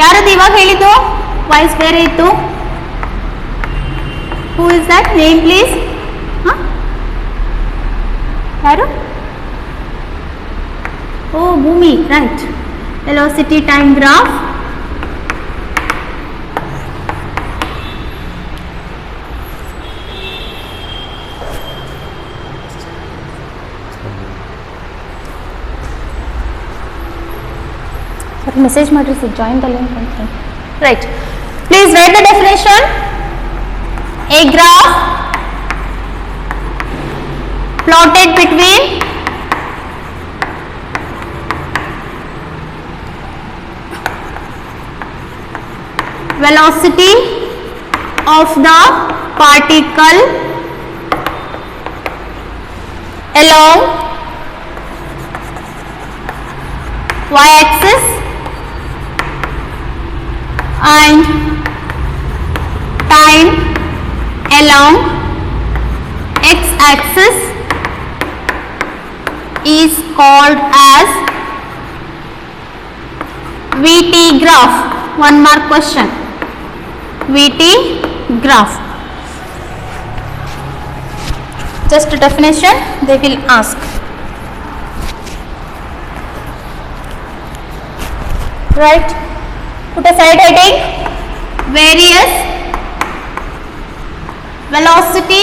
ಯಾರದು ಇವಾಗ ಹೇಳಿದ್ದು ವಾಯ್ಸ್ ಬೇರೆ ಇತ್ತು. Who is that name please? ಯಾರು? ಓ ಭೂಮಿ, right. Velocity time graph. Message ಮಾಡ್ರಿ ಸರ್, ಜಾಯಿನ್ ದ ಲಿಂಕ್ ಅಂತ. Right, please right the definition. A graph plotted between velocity of the particle along y-axis and time along x-axis is called as VT graph. One mark question. VT graph. Just a definition they will ask. Right? Put a side heading. Various velocity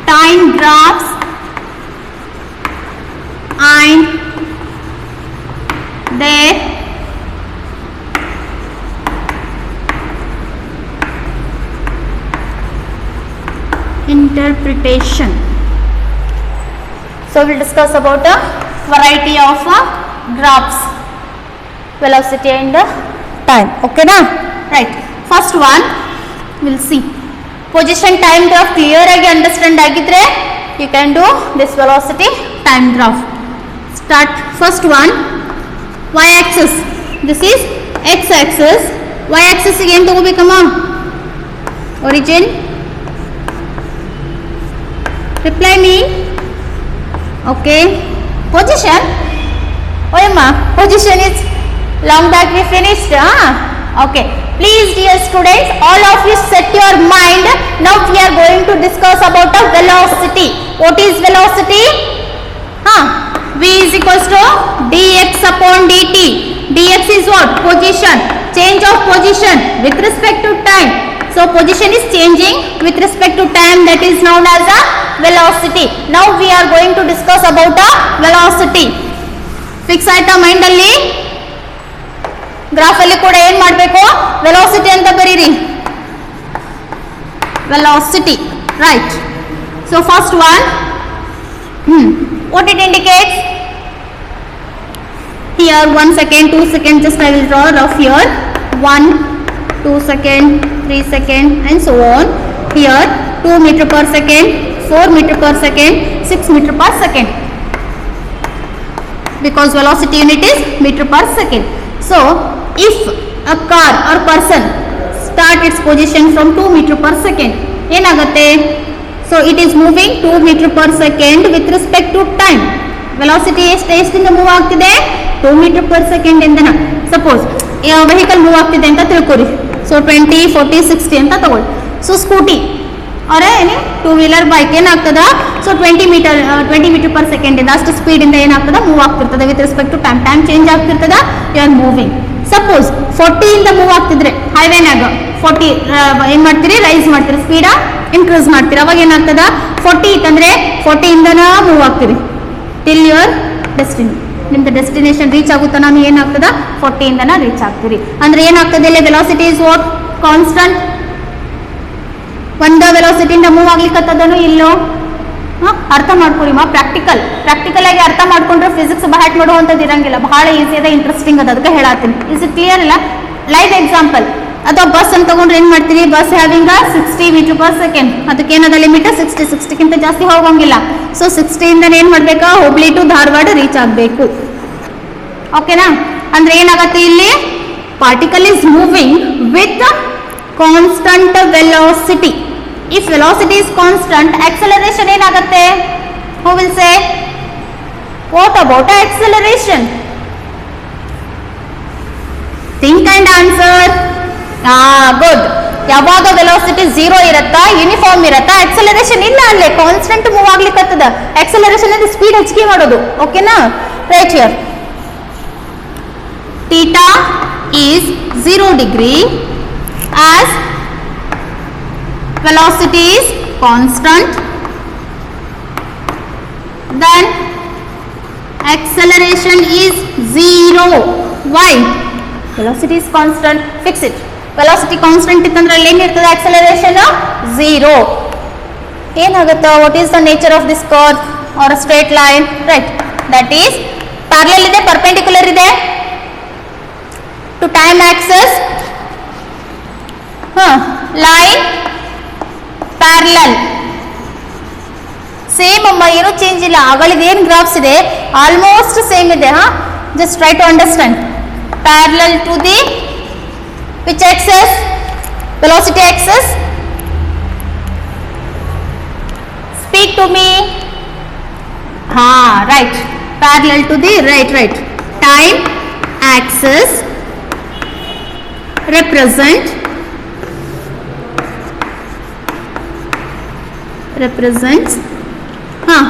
time graphs and their interpretation. So we will discuss about a variety of graphs, velocity and time. Okay na? Right. First one we'll see. Position time graph clear agi understand agidre you can do this velocity time graph. Start. First one, y axis. This is x axis. Y axis ಗೆ ಏನು ತಗೋಬೇಕಮ್ಮ? Origin. Reply me. Okay. Position. Oyamma, position is long back we finished. Okay. Please dear students, all of you set your mind. Now we are going to discuss about the velocity. What is velocity? V is equals to dx upon dt. Dx is what? Position. Change of position with respect to time. So position is changing with respect to time, that is known as a velocity. Now we are going to discuss about the velocity. Fix ಆಯ್ತಾ mind ಅಲ್ಲಿ? Graph ಅಲ್ಲಿ ಕೂಡ ಏನು ಮಾಡಬೇಕು? Velocity ಅಂತ ಬರೀರಿ. Velocity, right. So first one, what it indicates? Here 1 second, 2 second, just I will draw rough here. 1, 2 second, 3 second and so on. Here 2 meter per second, 4 meter per second, 6 meter per second. Because velocity unit is meter per second. So if a car or person start its position from 2 meter per second, ಏನಾಗುತ್ತೆ? So it is moving 2 meter per second with respect to time. Velocity ಎಷ್ಟಿಂದ move ಆಗ್ತಿದೆ? 2 meter per second ಇಂದನ. Suppose vehicle move ಆಗ್ತಿದೆ ಅಂತ ತಿಳ್ಕೊರಿ. So 20, 40, 60 ಅಂತ ತಗೊಳ್ಳಿ. So scooty ಅವರ ಏನು ಟೂ ವೀಲರ್ ಬೈಕ್ ಏನಾಗ್ತದ? ಸೊ 20 ಮೀಟರ್ ಪರ್ ಸೆಕೆಂಡ್ ಇಂದ ಅಷ್ಟು ಸ್ಪೀಡ್ ಇಂದ ಏನಾಗ್ತದ? ಮೂವ್ ಆಗ್ತಿರ್ತದೆ with respect to time. Time change ಆಗ್ತಿರ್ತದ, ಯು ಆರ್ ಮೂವಿಂಗ್. ಸಪೋಸ್ 40 ಇಂದ ಮೂವ್ ಆಗ್ತಿದ್ರೆ ಹೈವೇನಾಗ 40 ಏನ್ ಮಾಡ್ತೀರಿ? ರೈಸ್ ಮಾಡ್ತೀರಿ, ಸ್ಪೀಡ ಇನ್ಕ್ರೀಸ್ ಮಾಡ್ತೀರಿ. ಅವಾಗ ಏನಾಗ್ತದ? 40 ಇತ್ತಂದ್ರೆ 40 ಇಂದನ ಮೂವ್ ಆಗ್ತೀರಿ ಟಿಲ್ ಯುವರ್ ಡೆಸ್ಟಿನಿ. ನಿಮ್ದು ಡೆಸ್ಟಿನೇಷನ್ ರೀಚ್ ಆಗುತ್ತಾ ನಾನು ಏನಾಗ್ತದ? 40 ಇಂದನ ರೀಚ್ ಆಗ್ತೀರಿ. ಅಂದ್ರೆ ಏನಾಗ್ತದೆ ಇಲ್ಲಿ? Velocity is what? ಕಾನ್ಸ್ಟಂಟ್. ಒಂದ ವೆಲಾಸಿಟಿಯಿಂದ ಮೂವ್ ಆಗ್ಲಿಕ್ಕತ್ತದನು ಇಲ್ಲೋ? ಅರ್ಥ ಮಾಡ್ಕೊರಿ ಮಾ. ಪ್ರಾಕ್ಟಿಕಲ್ ಆಗಿ ಅರ್ಥ ಮಾಡ್ಕೊಂಡ್ರೆ ಫಿಸಿಕ್ಸ್ ಬಹಳ ಮಾಡುವಂಥದ್ದು ಇರಂಗಿಲ್ಲ. ಬಹಳ ಈಸಿ ಅದ, ಇಂಟ್ರೆಸ್ಟಿಂಗ್ ಅದ, ಅದಕ್ಕೆ ಹೇಳತ್ತೀನಿ. Is it clear? ಇಲ್ಲ ಲೈವ್ ಎಕ್ಸಾಂಪಲ್. ಅಥವಾ ಬಸ್ ಅಂತ ತಗೊಂಡ್ರೆ ಏನ್ ಮಾಡ್ತೀರಿ? Bus having 60 meter per second. ಅದಕ್ಕೆ ಏನದ ಲಿಮಿಟ್? 60ಗಿಂತ ಜಾಸ್ತಿ ಹೋಗಂಗಿಲ್ಲ. ಸೊ 60 ಇಂದ ಏನ್ ಮಾಡ್ಬೇಕಾ? ಹುಬ್ಳಿ ಟು ಧಾರವಾಡ ರೀಚ್ ಆಗಬೇಕು. ಓಕೆನಾ? ಅಂದ್ರೆ ಏನಾಗತ್ತೆ ಇಲ್ಲಿ? Particle is moving with constant velocity. If velocity is constant, acceleration ಏನಾಗುತ್ತೆ? Who will say? What about acceleration? ಯಾವಾಗ ವೆಲಾಸಿಟಿ 0 ಇರುತ್ತಾ, ಯೂನಿಫಾರ್ಮ್ ಇರುತ್ತಾ, ಆಕ್ಸಲರೇಷನ್ ಇಲ್ಲ, ಅಲ್ಲೇ ಕಾನ್ಸ್ಟೆಂಟ್ ಮೂವ್ ಆಗ್ಲಿಕ್ಕತ್ತದ. ಆಕ್ಸಲರೇಷನ್ ಅಂದ್ರೆ ಸ್ಪೀಡ್ ಹೆಚ್ಚಿಗೆ ಮಾಡೋದು. ಓಕೆನಾ? Right here theta is 0 degree as velocity is constant, then acceleration is 0. Why? Velocity is constant. Fix it. Velocity constant ಇತ್ತಂದ್ರೆ ಅಲ್ಲಿ ಏನಿರ್ತದೆ? acceleration 0. ಏನಾಗುತ್ತೆ? what is the nature of this curve or a straight line? Right, that is parallel ಇದೆ, perpendicular ಇದೆ to time axis. line parallel same ಅಮ್ಮ, ಏನೂ change ಇಲ್ಲ. ಆಗಳಿದ ಏನು ಗ್ರಾಫ್ಸ್ ಇದೆ ಆಲ್ಮೋಸ್ಟ್ ಸೇಮ್ ಇದೆ. Just try to understand. Parallel to the which axis? Velocity axis. Speak to me. Right, parallel to the right time axis represents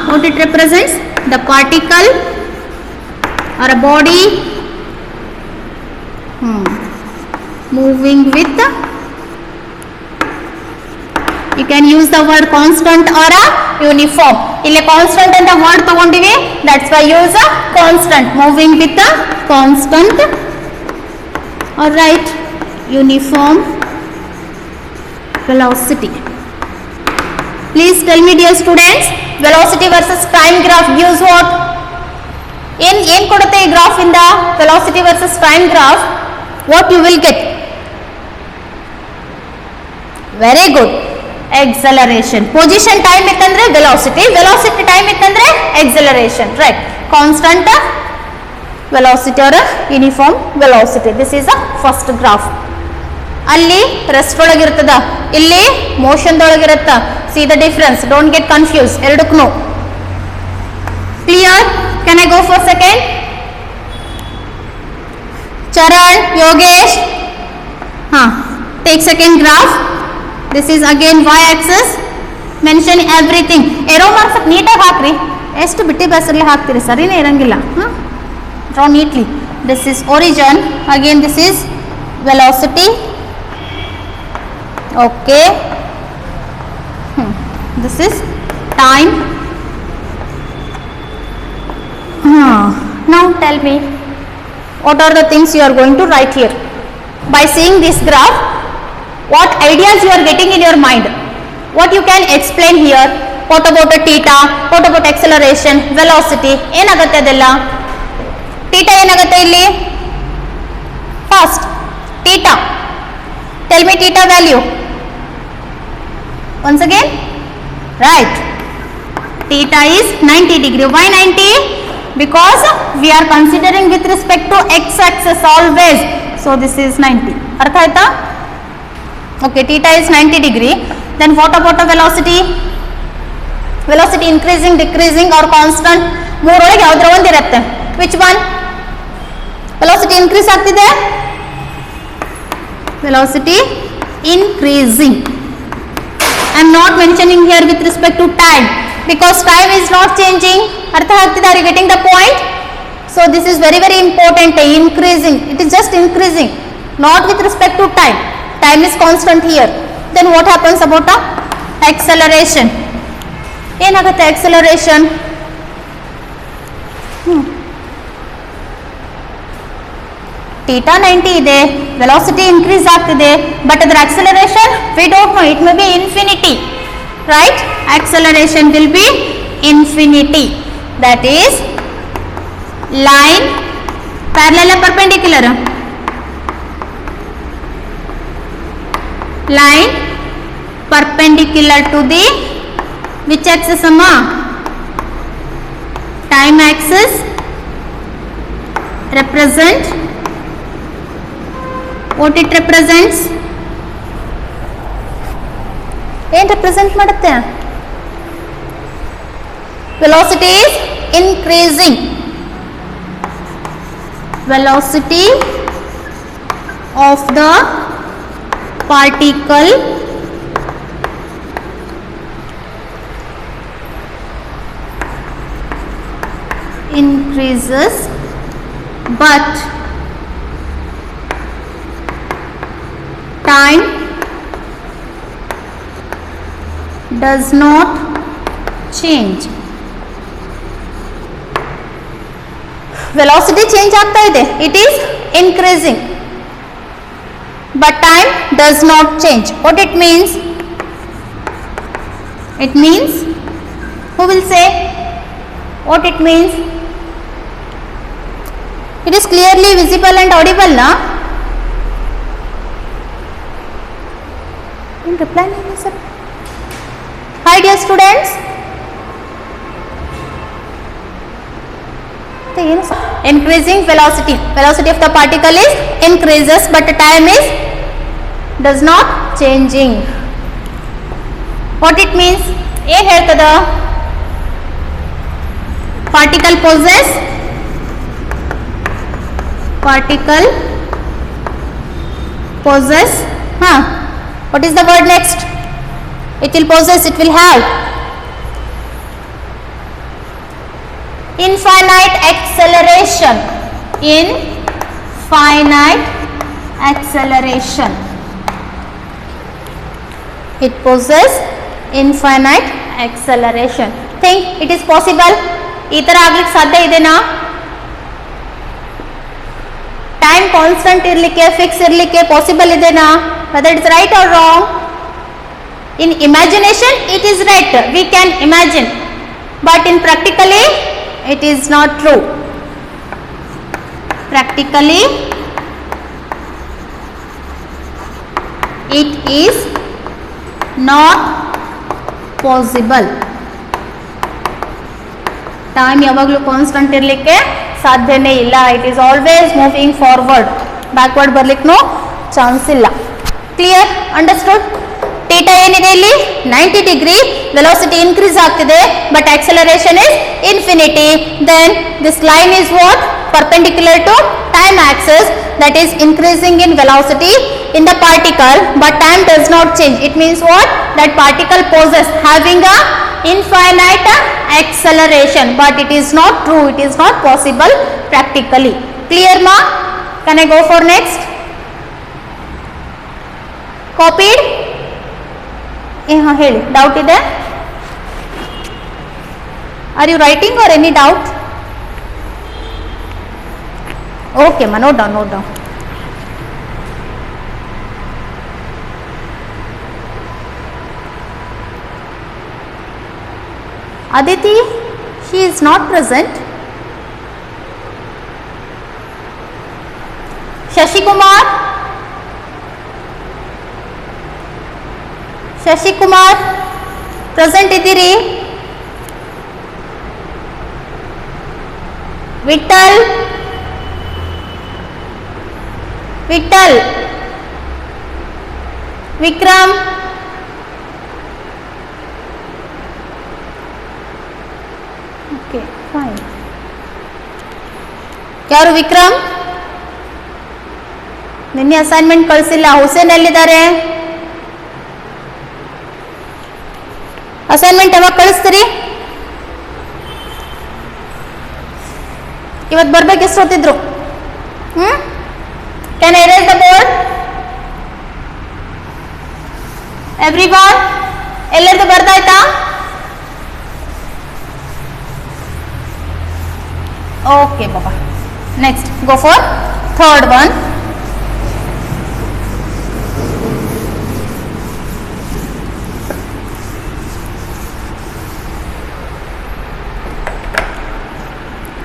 what it represents? The particle or a body moving with, you can use the word constant or a uniform. ಇಲ್ಲಿ constant ಅಂತ word ತಗೊಂಡಿವಿ, that's why use a constant. moving with a constant, all right, uniform velocity. Please tell me, dear students, velocity versus time graph gives what? ಏನು ಕೊಡುತ್ತೆ ಈ graph ಇಂದ? velocity versus time graph, what you will get? Very good. Acceleration. Position time ಇತ್ತಂದ್ರೆ velocity, velocity time ಇತ್ತಂದ್ರೆ acceleration. Right. Constant velocity or uniform velocity. This is a first graph. ಅಲ್ಲಿ rest ಒಳಗಿರ್ತದ, ಇಲ್ಲಿ ಮೋಷನ್ದೊಳಗಿರುತ್ತ. See the difference, don't get confuse ಎರಡಕ್ಕೂ. Clear? Can I go for second? Charan, Yogesh, take second graph. This is again y axis. Mention everything. Arrow marks ನೀಟಾಗಿ ಹಾಕ್ರಿ. ಎಷ್ಟು ಬಿಟ್ಟಿ ಬಸ್ಸಲ್ಲಿ ಹಾಕ್ತೀರಿ, ಸರಿನೇ ಇರಂಗಿಲ್ಲ. Draw neatly. This is origin, again this is velocity. Okay, this is time. Now tell me, what are the things you are going to write here? By seeing this graph, what ideas you are getting in your mind? What you can explain here? What about the theta? What about acceleration, velocity? ಏನಾಗುತ್ತೆ ಅದೆಲ್ಲ? theta ಏನಾಗುತ್ತೆ ಇಲ್ಲಿ? First, theta. Tell me theta value. Once again, right, theta is 90 degree. Why 90? Because we are considering with respect to x axis always, so this is 90. artha aita? Okay, theta is 90 degree. Then what about the velocity? Velocity increasing, decreasing or constant? ಮೂರೊಳಗೆ ಯಾವ್ದ್ರ ಒಂದು ಇರುತ್ತೆ. which one? velocity increase ಆಗ್ತಿದೆ, velocity increasing. I am not mentioning here with respect to time because time is not changing. Artha agtide? Are you getting the point? So this is very important. Increasing, it is just increasing, not with respect to time. Time is constant here. Then what happens about the acceleration? ಏನಾಗುತ್ತೆ acceleration? theta 90 ಇದೆ, velocity increase ಆಗ್ತಿದೆ, but ಅದರ acceleration we don't know. It may be infinity, right? Acceleration will be infinity. That is line parallel or perpendicular? Line perpendicular to the which axis amma? Time axis. Represent what it represents? ಏನು represent ಮಾಡುತ್ತೆ? velocity is increasing. Velocity of the particle increases but time does not change. Velocity change ಆಗ್ತಾ ಇದೆ, it is increasing but time does not change. What it means? It means, who will say what it means? It is clearly visible and audible, na? In reply, sir. Hi dear students. Increasing velocity. Velocity of the particle is increases but time is does not changing. What it means? ಏನು ಹೇಳ್ತದ? Particle possess what is the word next? It will possess, it will have infinite acceleration. It possess infinite acceleration. Think it is possible? ಈ ತರ ಆಗ್ಲಿಕ್ಕೆ ಸಾಧ್ಯ ಇದೆನಾ? Time constant ಇರಲಿಕ್ಕೆ, fix ಇರಲಿಕ್ಕೆ possible ಇದೆನಾ? whether it's right or wrong? In imagination it is right, we can imagine, but in practically it is not true. Practically it is not possible. Time ಯಾವಾಗಲೂ constant ಇರಲಿಕ್ಕೆ ಸಾಧ್ಯನೇ ಇಲ್ಲ. It is always moving forward, backward ಬರ್ಲಿಕ್ಕೂ chance ಇಲ್ಲ. Clear? Understood? Theta ಏನಿದೆ ಇಲ್ಲಿ 90 degree, velocity increase ಆಗ್ತಿದೆ but acceleration is infinity. Then this line is what? Perpendicular to time axis, that is increasing in velocity in the particle but time does not change. It means what? That particle possess having a infinite acceleration, but it is not true, it is not possible practically. Clear ma? Can I go for next? Copied? ಹೇಳಿ, doubt ಇದೆ? Are you writing or any doubt? Okay ma, note down. Aditi, she is not present. Shashi Kumar, present idiri? Vittal, Vikram, okay, fine. ಯಾರು ವಿಕ್ರಮ್? ನಿನ್ನೆ assignment ಕಳಿಸಿಲ್ಲ. Hussain ಎಲ್ಲಿದ್ದಾರೆ? Assignment ಯಾವಾಗ ಕಳಿಸ್ತೀರಿ? ಇವತ್ತು ಬರ್ಬೇಕು. ಎಷ್ಟು ಹೊತ್ತಿದ್ರು? Can I erase the board? Everyone? ಎಲ್ಲರದು ಬರ್ದಾಯ್ತಾ? Okay, Baba. Next, go for third one.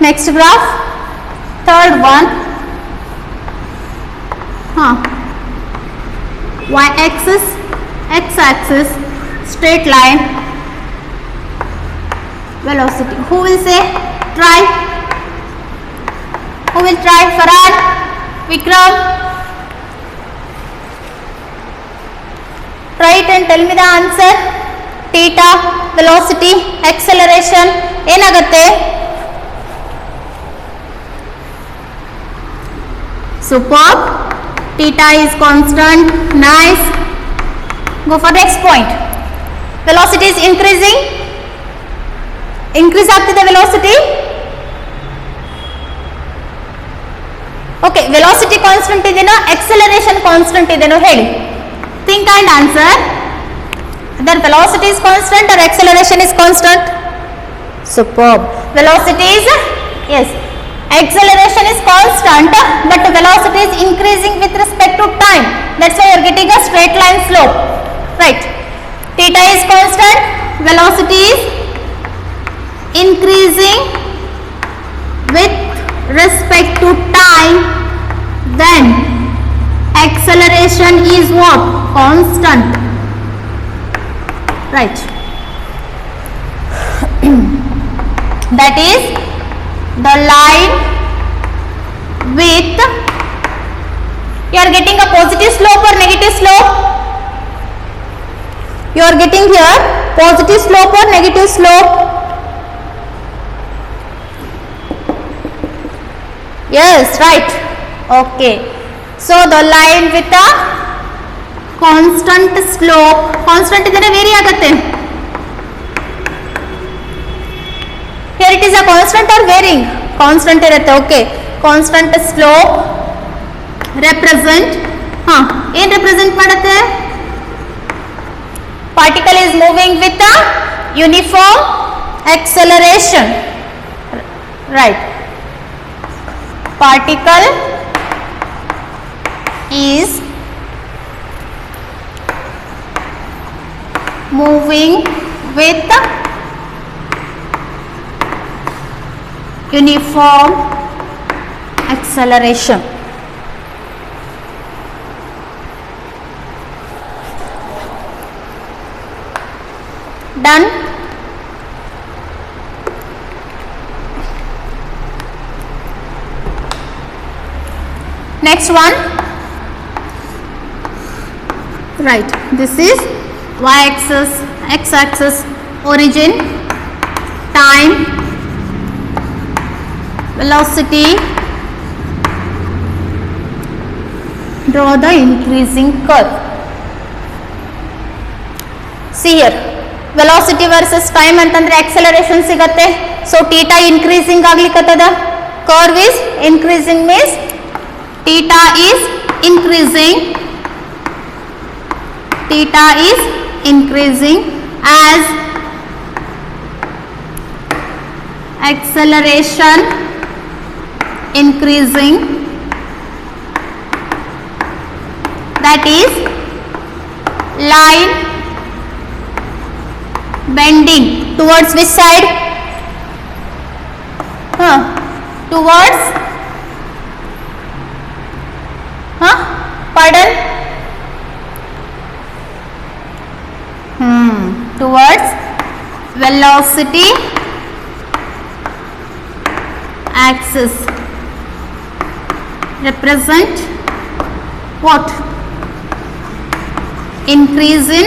Next graph, third one. Y-axis, x-axis, straight line, velocity. Who will say? Try. Who will try? Farad, Vikram. Try it and tell me the answer. Theta, velocity, acceleration. ಏನಾಗುತ್ತೆ? Superb. theta is constant. Nice. Go for next point. Velocity is increasing. Increase ಆಗ್ತಿದೆ velocity. Okay, velocity constant ಇದೆನೋ acceleration constant ಇದೆನೋ ಹೇಳಿ. Think and answer. Either velocity is constant or acceleration is constant. Superb. Velocity is, yes, acceleration is constant, but velocity is increasing with respect to time. That's why you are getting a straight line slope. Right. Theta is constant, velocity is increasing with respect to time, then acceleration is what? Constant. Right. That is the line with, you are getting a positive slope or negative slope? You are getting here positive slope or negative slope? Yes, right. Okay. So the line with a constant slope, constant idare vary agutte. Here it is a constant or varying? Constant irutte. Okay. Constant slope represent, ಏನು represent ಮಾಡುತ್ತೆ? Particle is moving with a uniform acceleration. Right. Particle is moving with uniform acceleration. Done. Next one. Right. This is y-axis, x-axis, origin, time, velocity. Draw the increasing curve. See here. Velocity versus time ಅಂತಂದ್ರೆ acceleration ಸಿಗತ್ತೆ. So theta increasing ಆಗ್ಲಿಕ್ಕತ್ತದ. Curve is increasing means theta is increasing. Theta is increasing as acceleration increasing. That is line bending towards which side? Towards, pardon? Towards velocity axis. Represent what? Increase in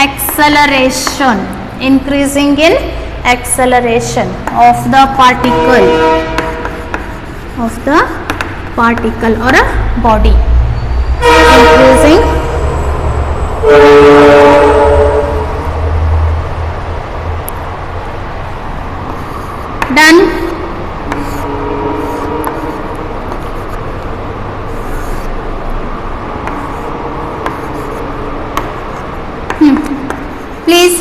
acceleration. Increasing in acceleration of the particle or a body. Increasing done. Please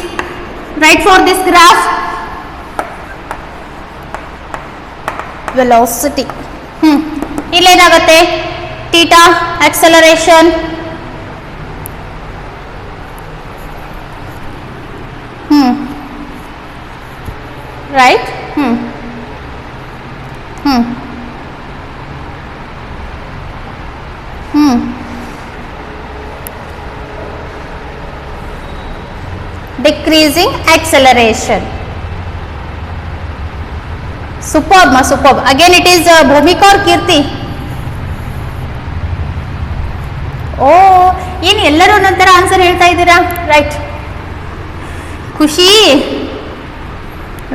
write for this graph velocity. ಇಲ್ಲೇನಾಗುತ್ತೆ? theta acceleration, right? Decreasing acceleration. Superb, ma, superb. Again it is Bhumika or Kirti? Oh, ಏನು ಎಲ್ಲರೂ ಒಂದೊಂಥರ answer ಹೇಳ್ತಾ ಇದ್ದೀರಾ? Right. ಖುಷಿ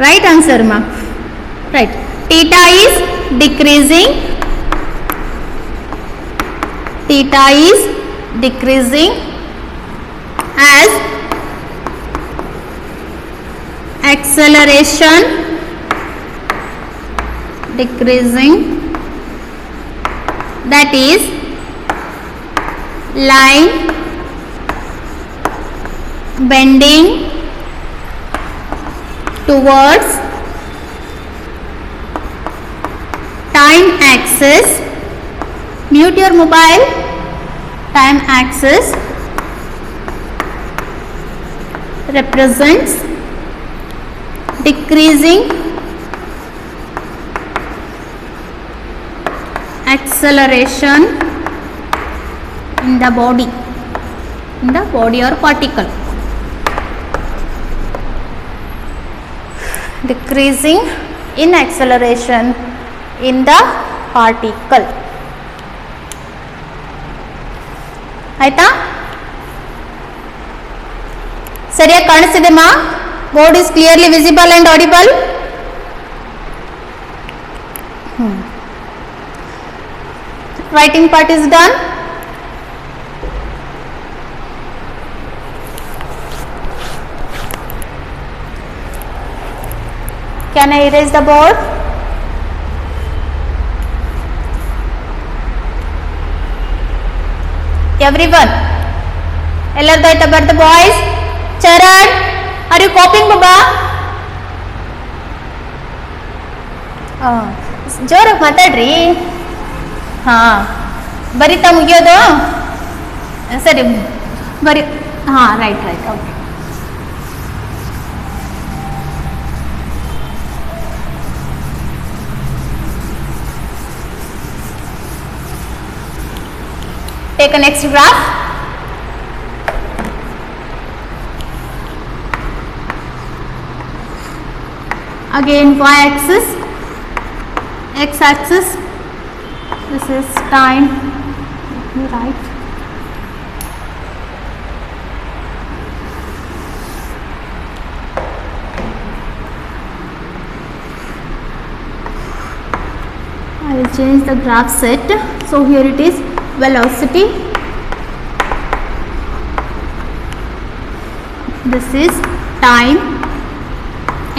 right answer ಮಾ. Right. theta is decreasing theta is decreasing as acceleration decreasing, that is line bending towards time axis. Mute your mobile. Time axis represents decreasing acceleration in the body or particle. Decreasing in acceleration in the particle. ಆಯ್ತಾ? ಸರಿಯಾಗಿ ಕಾಣಿಸ್ತಿದೆಮಾ? Board is clearly visible and audible. Writing part is done. Can I erase the board? Everyone, ಎಲ್ಲರದು ಆಯ್ತಾ ಬರ್ದ boys? Charan, are you copying baba? ಜೋರಾಗಿ ಮಾತಾಡ್ರಿ. ಹಾಂ, ಬರಿತಾ ಮುಗಿಯೋದು? ಸರಿ ಬರಿ. ಹಾಂ, right okay. Take a next graph. Again y axis, x axis, this is time. Let me write. I will change the graph set. So here it is velocity. This is time,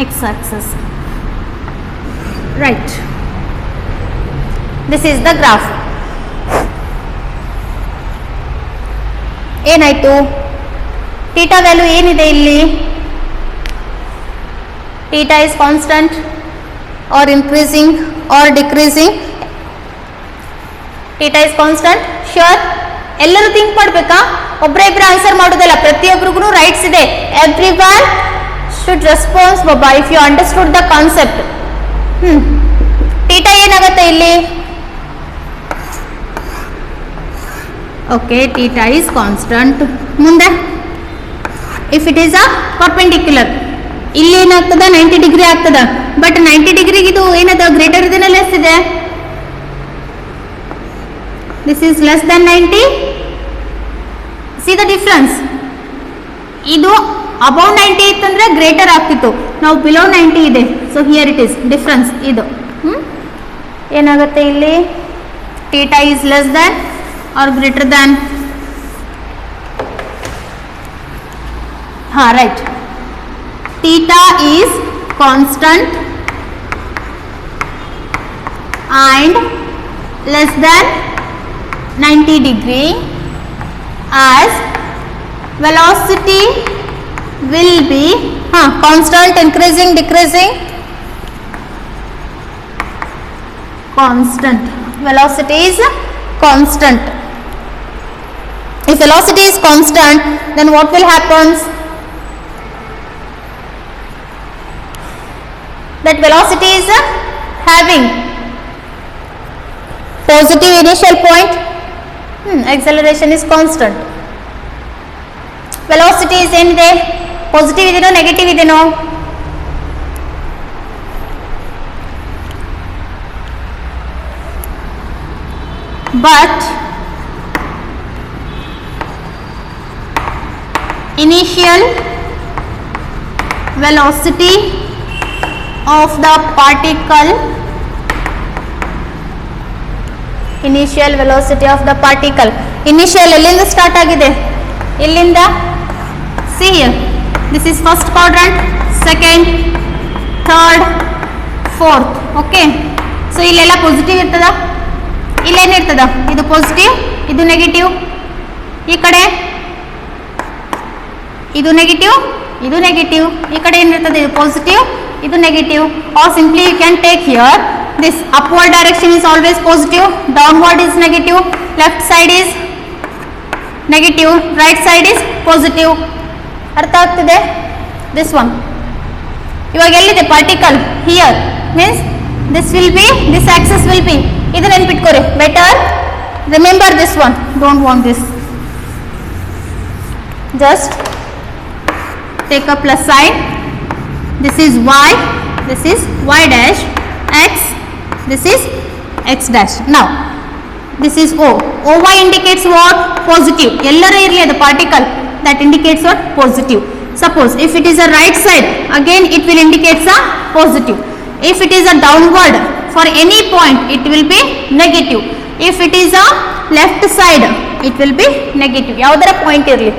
x-axis. Right. This is the graph. ಏನಾಯಿತು? theta value ಏನಿದೆ ಇಲ್ಲಿ? theta is constant or increasing or decreasing? theta is constant. Sure. ಎಲ್ಲರೂ think ಮಾಡಬೇಕಾ? ಒಬ್ಬರೇ ಇಬ್ಬರು answer ಮಾಡೋದಲ್ಲ, ಪ್ರತಿಯೊಬ್ಬರಿಗೂ rights ಇದೆ. ಎವ್ರಿವನ್ ಶುಡ್ ರೆಸ್ಪಾನ್ಸ್ ಬಾಬಾ if you understood the concept. Theta ಏನಾಗುತ್ತೆ ಇಲ್ಲಿ? Okay, theta is constant. ಮುಂದೆ if it is a perpendicular, ಇಲ್ಲಿ ಏನಾಗ್ತದ 90 ಡಿಗ್ರಿ ಆಗ್ತದ. ಬಟ್ 90 ಡಿಗ್ರಿಗೆ ಇದು ಏನದ ಗ್ರೇಟರ್ ಇದೆನಾ ಲೆಸ್ ಇದೆ? This is less than 90. See the difference. ಇದು above 90 ಇತ್ತಂದ್ರೆ ಗ್ರೇಟರ್ ಆಗ್ತಿತ್ತು. ನಾವು below 90 ಇದೆ. So here it is difference ಇದು. ಏನಾಗುತ್ತೆ ಇಲ್ಲಿ? theta is less than or greater than? ಹಾ, right. theta is constant and less than 90 degree as velocity will be constant, increasing, decreasing? Constant. Velocity is constant. If velocity is constant, then what will happen? That velocity is having positive initial point. Acceleration is constant. Velocity is ಏನಿದೆ? Positive ಇದೆನೋ negative ಇದೆನೋ? But initial velocity of the particle, initial velocity of the particle initial ಎಲ್ಲಿಂದ start ಆಗಿದೆ, ಇಲ್ಲಿಂದ. See here, this is first quadrant, second, third, fourth. Okay, so ಇಲ್ಲೆಲ್ಲ positive ಇರ್ತದ, ಇಲ್ಲೇನಿರ್ತದ, ಇದು positive, ಇದು ನೆಗೆಟಿವ್. ಈ ಕಡೆ ಇದು ನೆಗೆಟಿವ್, ಇದು ನೆಗೆಟಿವ್. ಈ ಕಡೆ ಏನಿರ್ತದೆ, ಇದು ಪಾಸಿಟಿವ್, ಇದು negative. Or simply you can take here this upward direction is always positive, downward is negative, left side is negative, right side is positive. ಅರ್ಥ ಆಗ್ತಿದೆ? this one. ಇವಾಗ ಎಲ್ಲಿದೆ particle? Here means this will be, this axis will be. ಇದು ನೆನ್ಪಿಟ್ಕೋರಿ, better remember this one, don't want this. just take a plus sign. this is y, this is y dash, x, this is x dash. Now this is O. OY indicates what? Positive. ಎಲ್ಲರ ಇರಲಿ ಅದು particle, that indicates what? Positive. Suppose if it is a right side, again it will indicate a positive. If it is a downward for any point, it will be negative. If it is a left side, it will be negative. ಯಾವುದರ point ಇರಲಿ.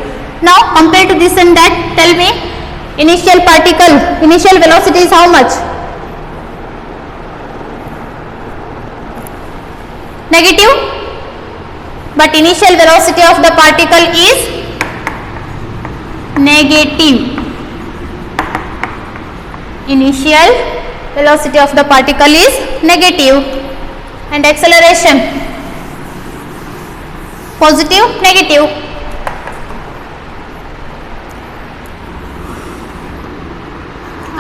Now compare to this and that, tell me initial particle, initial velocity is how much? Negative, but initial velocity of the particle is negative. Initial velocity of the particle is negative. And acceleration, positive, negative.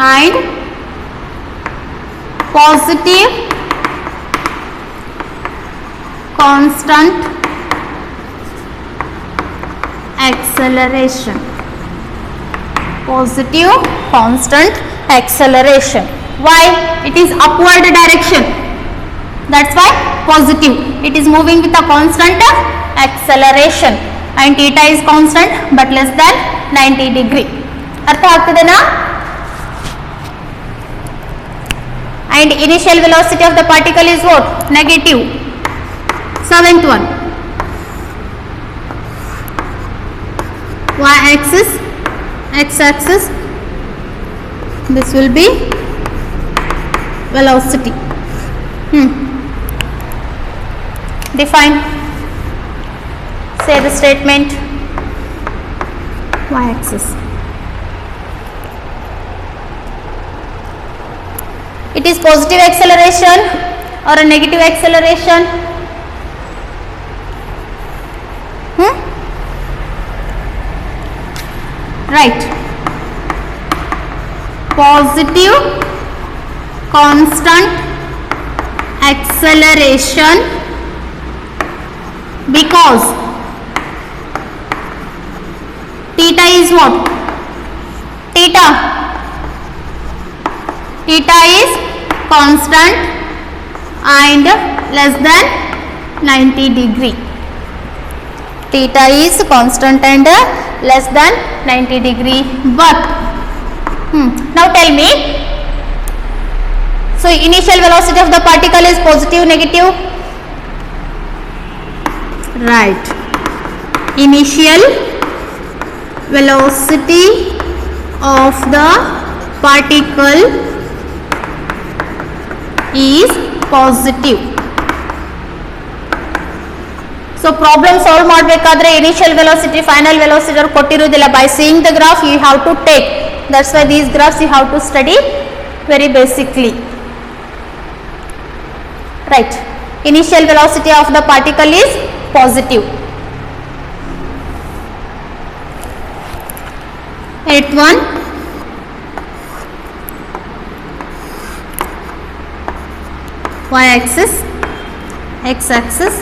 And positive, constant acceleration. Positive constant acceleration. Why? It is upward direction, that's why positive. It is moving with a constant acceleration and theta is constant but less than 90 degree. ಅರ್ಥ ಆಗ್ತದೆನಾ? And initial velocity of the particle is what? Negative. Seventh one, y axis, x axis, this will be velocity. Define, say the statement. Y axis, it is positive acceleration or a negative acceleration? Right, positive constant acceleration because theta is what? Theta is constant and less than 90 degree. Theta is constant and less than 90 degree. But now tell me, so initial velocity of the particle is positive, negative? Right, initial velocity of the particle is positive. So problem solve ಮಾಡಬೇಕಾದ್ರೆ initial velocity, final velocity ಕೊಟ್ಟಿರುವುದಿಲ್ಲ. By seeing the graph you have to take. That's why these graphs you have to study very basically. Right, initial velocity of the particle is positive. Eighth one, y axis, x axis,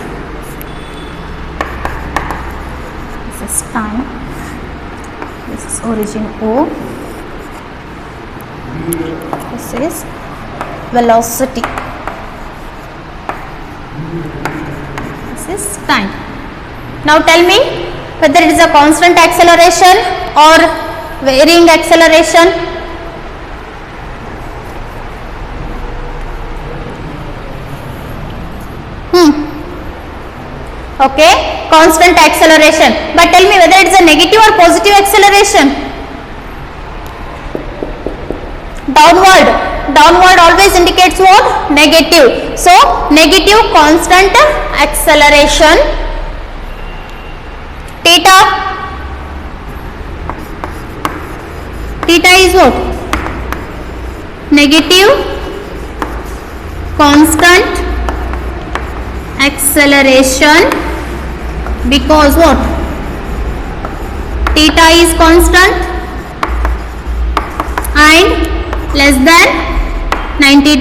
this is time, this is origin O, this is velocity, this is time. Now tell me whether it is a constant acceleration or varying acceleration. Okay, constant acceleration. But tell me whether it's a negative or positive acceleration. Downward always indicates what? Negative. So negative constant acceleration. Theta is what? Negative constant acceleration, because what? Theta is constant and less than 90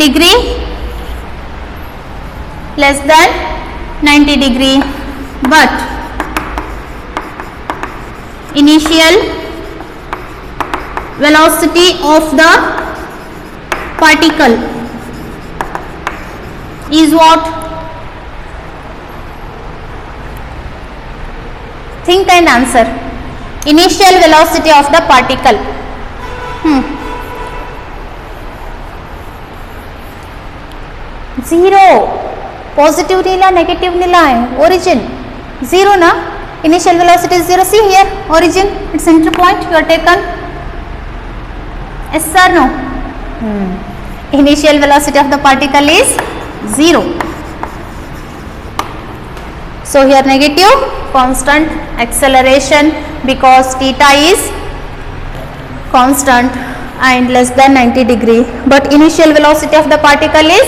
degree, but initial velocity of the particle is what? Think and answer. Initial velocity of the particle. Zero. Positive nila, negative nila hai. Origin zero na. Initial velocity is zero. See here, origin, its center point you are taken. Yes or no? Initial velocity of the particle is zero. So here negative constant acceleration, because theta is constant and less than 90 degree, but initial velocity of the particle is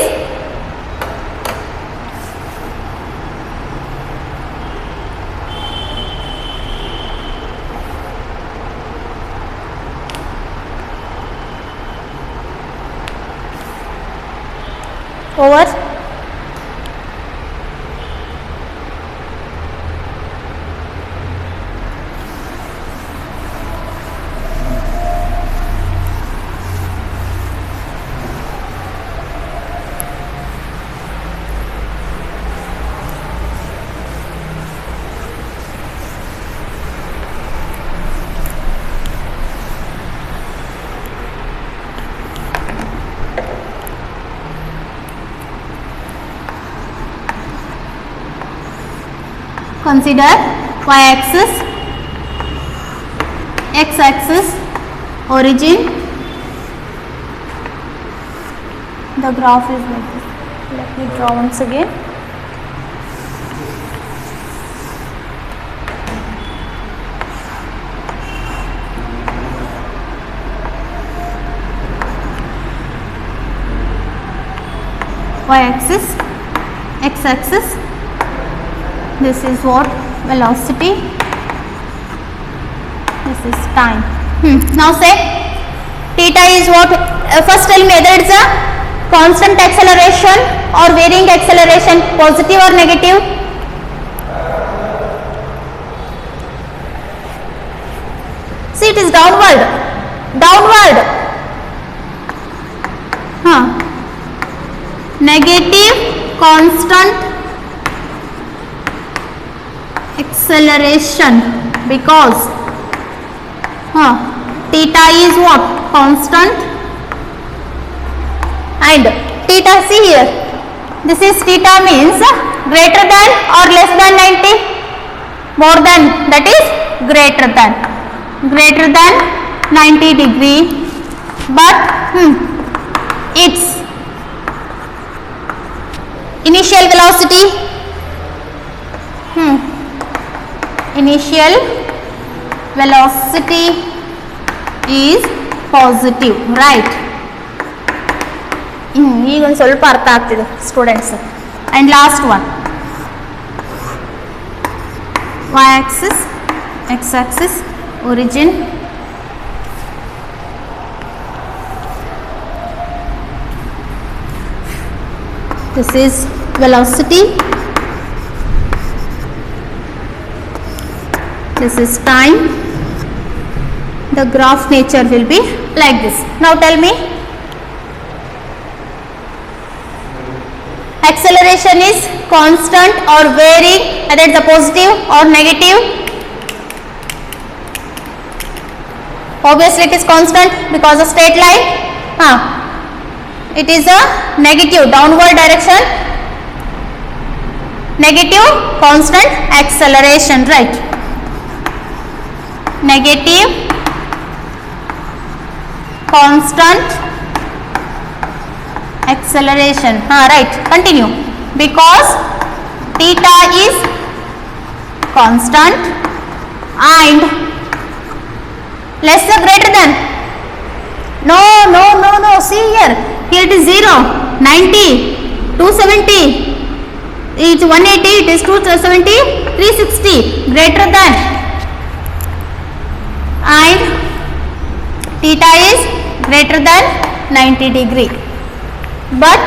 over. Consider y-axis, x-axis, origin. The graph is like this. Let me draw once again. Y-axis, x-axis. This is what? Velocity. This is time. Now say theta is what? First tell me whether it's a constant acceleration or varying acceleration, positive or negative. See, it is downward. Negative constant acceleration, because theta is what? Constant, and theta, see here, this is theta means greater than or less than 90, more than, that is greater than 90 degree, but its initial velocity, initial velocity is positive, right? ಈಗ ಒಂದು ಸ್ವಲ್ಪ ಅರ್ಥ ಆಗ್ತಿದೆ students. and last one, y-axis, x-axis, origin. This is velocity, this is time. The graph nature will be like this. Now tell me, acceleration is constant or varying, whether it's a positive or negative. Obviously it is constant because of straight line. It is a negative, downward direction, negative constant acceleration, right? Negative constant acceleration, right, continue. Because theta is constant and less or greater than, no, see here it is 0, 90, 270, it is 180, it is 270, 360, greater than, and theta is greater than 90 degree. But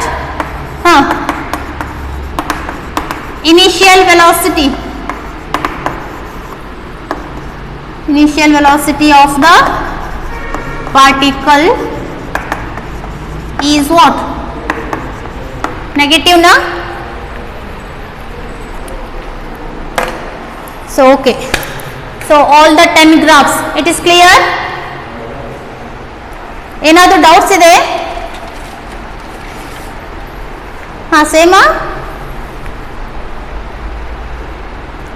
initial velocity of the particle is what? Negative, na? So okay, so all the 10 graphs, it is clear? ಏನಾದರೂ doubts ಇದೆ? ಸೇಮಾ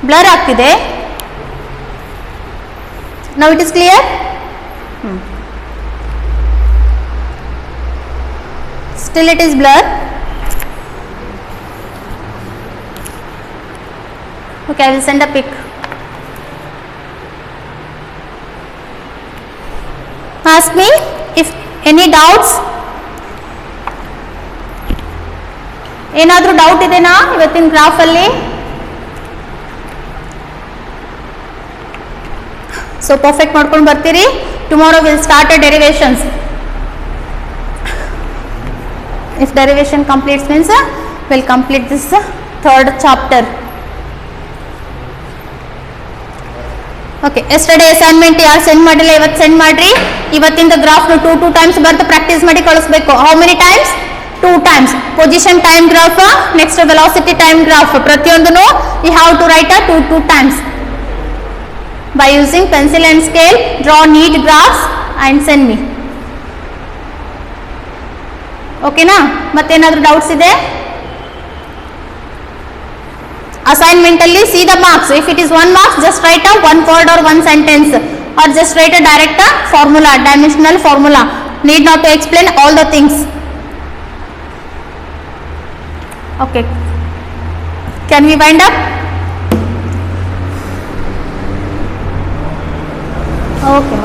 blur ಆಗ್ತಿದೆ. Now it is clear? Still it is blur. Okay, I will send a pic. Ask me if any doubts. ಏನಾದರೂ doubt ಇದೆನಾ ಇವತ್ತಿನ ಗ್ರಾಫಲ್ಲಿ? So perfect ಮಾಡ್ಕೊಂಡು ಬರ್ತೀರಿ. Tomorrow will start a derivations. If derivation completes means will complete this third chapter. Okay, yesterday assignment ಯಾರು send ಮಾಡಿಲ್ಲ ಇವತ್ತು send ಮಾಡ್ರಿ. ಇವತ್ತಿಂದ ಗ್ರಾಫ್ನು 2 ಟೈಮ್ಸ್ ಬರ್ತು ಪ್ರಾಕ್ಟೀಸ್ ಮಾಡಿ ಕಳಿಸ್ಬೇಕು. How many times? 2 times. Position time graph, next velocity time graph, ಪ್ರತಿಯೊಂದನ್ನು you have to write a 2 times. By using pencil and scale, draw neat graphs and send me. Okay na? ಮತ್ತೇನಾದರೂ doubts ಇದೆ? Assignment ಅಲ್ಲಿ see the marks. If it is 1 marks, just write a 1 word or 1 sentence, or just write a direct formula, dimensional formula. Need not to explain all the things. Okay. Can we wind up? Okay.